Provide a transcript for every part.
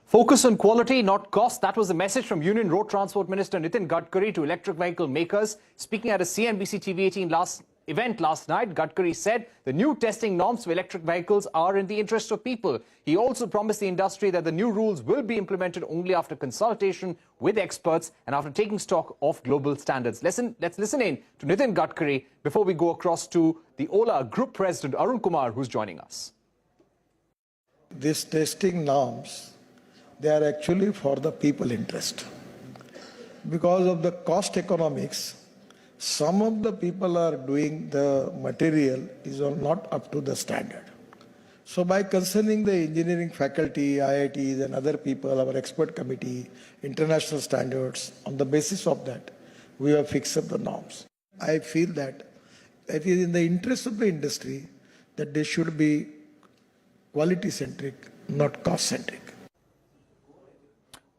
Focus on quality, not cost. That was the message from Union Road Transport Minister Nitin Gadkari to electric vehicle makers. Speaking at a CNBC-TV18 event last night, Gadkari said the new testing norms for electric vehicles are in the interest of people. He also promised the industry that the new rules will be implemented only after consultation with experts and after taking stock of global standards. Let's listen in to Nitin Gadkari before we go across to the Ola Group President Arun Kumar, who's joining us. These testing norms, they are actually for the people interest. Because of the cost economics, some of the people are doing the material is not up to the standard. So by concerning the engineering faculty, IITs and other people, our expert committee, international standards, on the basis of that, we have fixed up the norms. I feel that it is in the interest of the industry that they should be quality-centric, not cost-centric.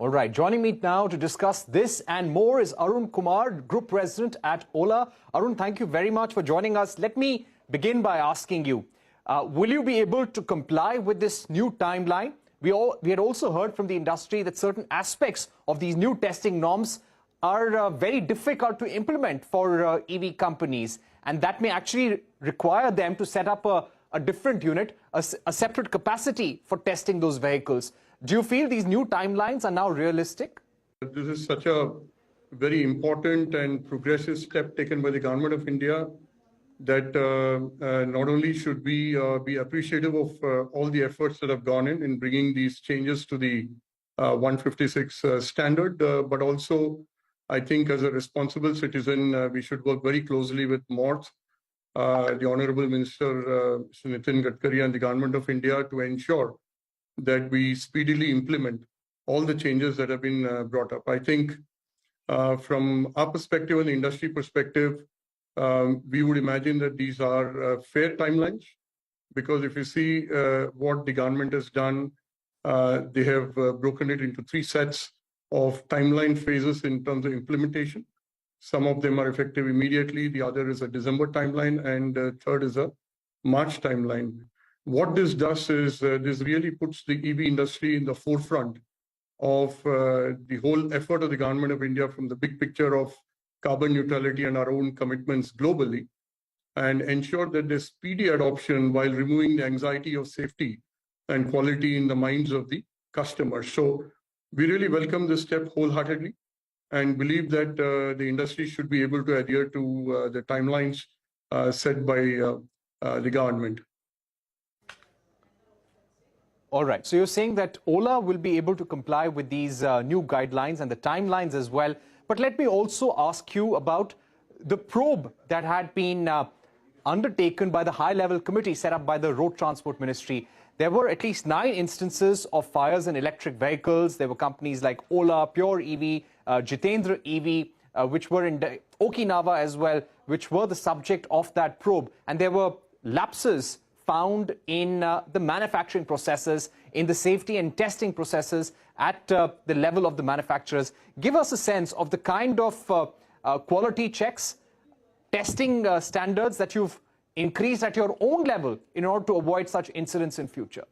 All right, joining me now to discuss this and more is Arun Kumar, Group President at Ola. Arun, thank you very much for joining us. Let me begin by asking you, will you be able to comply with this new timeline? We had also heard from the industry that certain aspects of these new testing norms are very difficult to implement for EV companies, and that may actually require them to set up a different unit, a separate capacity for testing those vehicles. Do you feel these new timelines are now realistic? This is such a very important and progressive step taken by the Government of India that not only should we be appreciative of all the efforts that have gone in bringing these changes to the 156 standard, but also I think as a responsible citizen, we should work very closely with MORTH, the Honorable Minister Nitin Gadkari and the Government of India to ensure that we speedily implement all the changes that have been brought up. I think from our perspective and the industry perspective, we would imagine that these are fair timelines, because if you see what the government has done, they have broken it into 3 sets of timeline phases in terms of implementation. Some of them are effective immediately, the other is a December timeline, and third is a March timeline. What this does is this really puts the EV industry in the forefront of the whole effort of the Government of India from the big picture of carbon neutrality and our own commitments globally, and ensure that there's speedy adoption while removing the anxiety of safety and quality in the minds of the customers. So we really welcome this step wholeheartedly and believe that the industry should be able to adhere to the timelines set by the government. All right. So you're saying that Ola will be able to comply with these new guidelines and the timelines as well. But let me also ask you about the probe that had been undertaken by the high-level committee set up by the Road Transport Ministry. There were at least 9 instances of fires in electric vehicles. There were companies like Ola, Pure EV, Jitendra EV, which were in Okinawa as well, which were the subject of that probe. And there were lapses found in the manufacturing processes, in the safety and testing processes at the level of the manufacturers. Give us a sense of the kind of quality checks, testing standards that you've increased at your own level in order to avoid such incidents in future.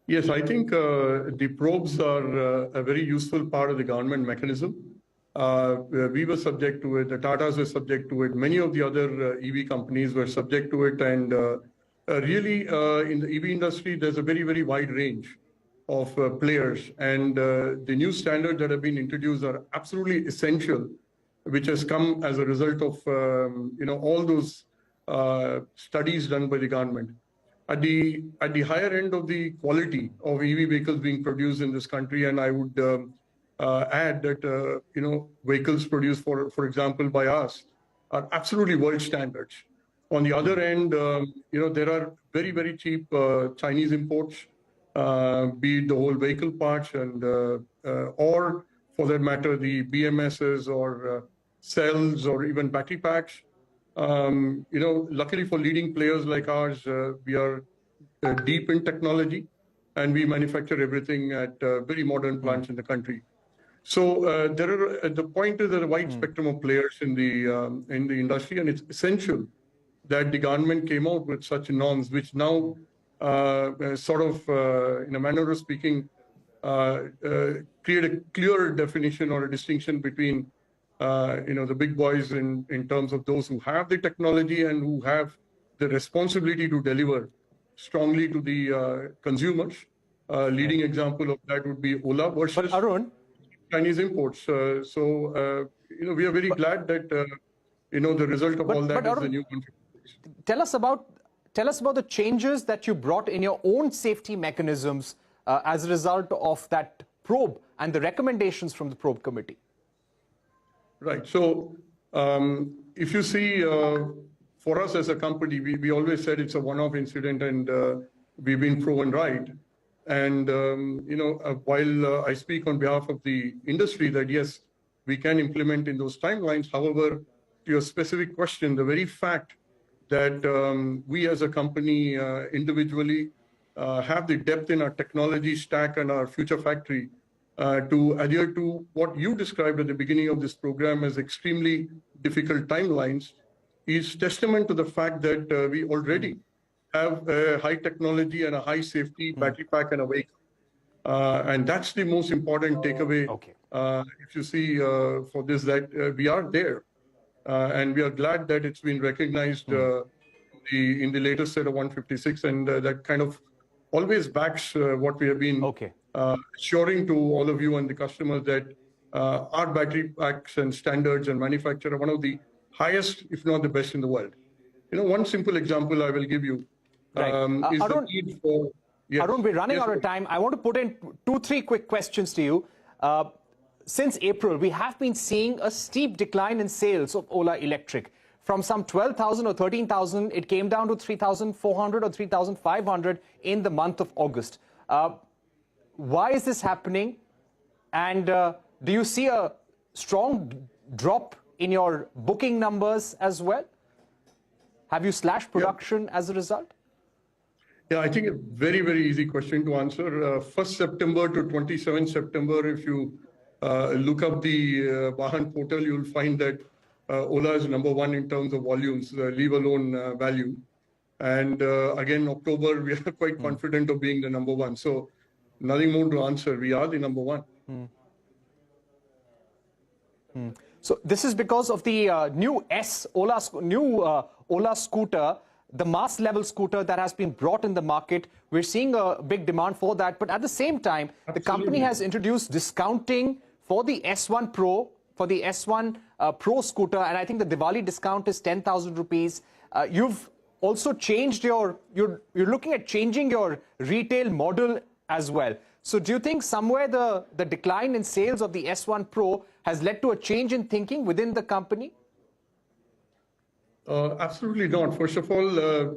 Yes, I think the probes are a very useful part of the government mechanism. We were subject to it, the Tatas were subject to it, many of the other EV companies were subject to it, and really, in the EV industry, there's a very, very wide range of players, and the new standards that have been introduced are absolutely essential, which has come as a result of all those studies done by the government. At the higher end of the quality of EV vehicles being produced in this country, and I would add that vehicles produced, for example, by us, are absolutely world standards. On the other end, there are very, very cheap Chinese imports, be it the whole vehicle parts and or for that matter, the BMSs or cells or even battery packs. Luckily for leading players like ours, we are deep in technology and we manufacture everything at very modern plants in the country. So the point is that a wide spectrum of players in the industry, and it's essential that the government came out with such norms, which now sort of, in a manner of speaking, create a clear definition or a distinction between the big boys in terms of those who have the technology and who have the responsibility to deliver strongly to the consumers. Leading example of that would be Ola versus But Arun, Chinese imports. We are very glad that the result of all that is Arun, the new configuration. tell us about the changes that you brought in your own safety mechanisms as a result of that probe and the recommendations from the probe committee. Right. So if you see, for us as a company, we always said it's a one-off incident, and we've been proven right. And, while I speak on behalf of the industry that, yes, we can implement in those timelines. However, to your specific question, the very fact that we as a company individually have the depth in our technology stack and our future factory to adhere to what you described at the beginning of this program as extremely difficult timelines is testament to the fact that we already have a high technology and a high safety battery pack and a vehicle. And that's the most important takeaway. Okay. If you see for this, that we are there. And we are glad that it's been recognized in the latest set of 156, and that kind of always backs what we have been assuring to all of you and the customers, that our battery packs and standards and manufacture are one of the highest, if not the best in the world. One simple example I will give you is Arun, the need for... Yes. Arun, we're running out of time. I want to put in 2-3 quick questions to you. Since April, we have been seeing a steep decline in sales of Ola Electric. From some 12,000 or 13,000, it came down to 3,400 or 3,500 in the month of August. Why is this happening? And do you see a strong drop in your booking numbers as well? Have you slashed production as a result? Yeah, I think a very, very easy question to answer. 1st September to 27th September, if you look up the Vahan portal, you'll find that Ola is #1 in terms of volumes, leave alone value. And again, October, we are quite confident of being the #1. So nothing more to answer. We are the #1. So this is because of the new Ola scooter, the mass level scooter that has been brought in the market. We're seeing a big demand for that. But at the same time, the company has introduced discounting for the S1 Pro, for the S1 Pro scooter. And I think the Diwali discount is 10,000 rupees. You've also changed you're looking at changing your retail model as well. So do you think somewhere the decline in sales of the S1 Pro has led to a change in thinking within the company? Absolutely not. First of all,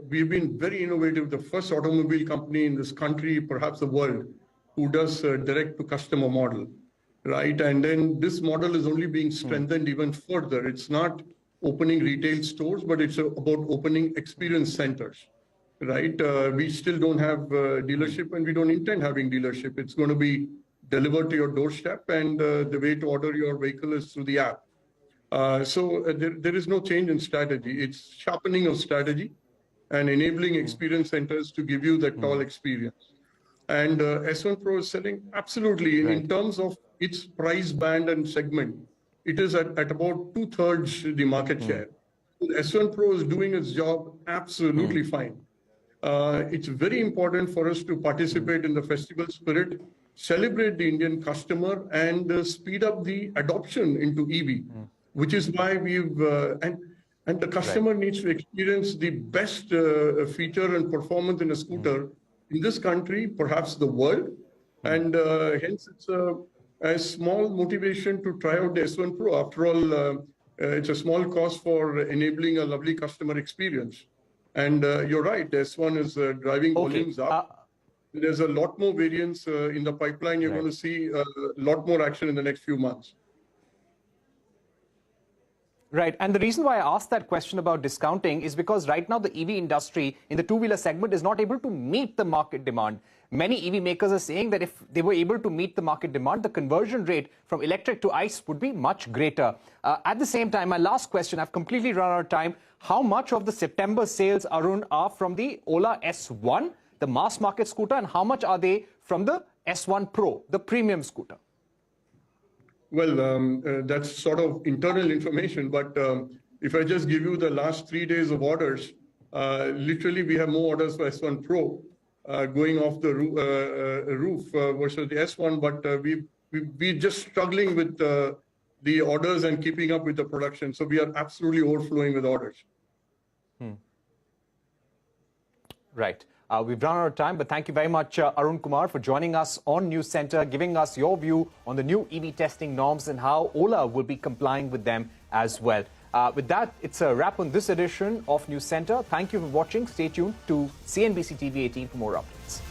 we've been very innovative, the first automobile company in this country, perhaps the world, who does direct-to-customer model, right? And then this model is only being strengthened even further. It's not opening retail stores, but it's about opening experience centers, right? We still don't have dealership, and we don't intend having dealership. It's going to be delivered to your doorstep, and the way to order your vehicle is through the app. So there is no change in strategy. It's sharpening of strategy and enabling experience centers to give you that tall experience. And S1 Pro is selling absolutely in terms of its price band and segment. It is at about 2/3 the market share. S1 Pro is doing its job absolutely fine. It's very important for us to participate in the festival spirit, celebrate the Indian customer, and speed up the adoption into EV. Which is why we've, and the customer needs to experience the best feature and performance in a scooter in this country, perhaps the world. And hence it's a small motivation to try out the S1 Pro. After all, it's a small cost for enabling a lovely customer experience. And you're right, the S1 is driving volumes up. There's a lot more variants in the pipeline. You're going to see a lot more action in the next few months. Right. And the reason why I asked that question about discounting is because right now the EV industry in the two-wheeler segment is not able to meet the market demand. Many EV makers are saying that if they were able to meet the market demand, the conversion rate from electric to ICE would be much greater. At the same time, my last question, I've completely run out of time. How much of the September sales, Arun, are from the Ola S1, the mass market scooter, and how much are they from the S1 Pro, the premium scooter? Well, that's sort of internal information, but if I just give you the last 3 days of orders, literally we have more orders for S1 Pro going off the roof versus the S1, but we're just struggling with the orders and keeping up with the production. So we are absolutely overflowing with orders. Right. We've run out of time, but thank you very much, Arun Kumar, for joining us on Newscentre, giving us your view on the new EV testing norms and how Ola will be complying with them as well. With that, it's a wrap on this edition of Newscentre. Thank you for watching. Stay tuned to CNBC-TV18 for more updates.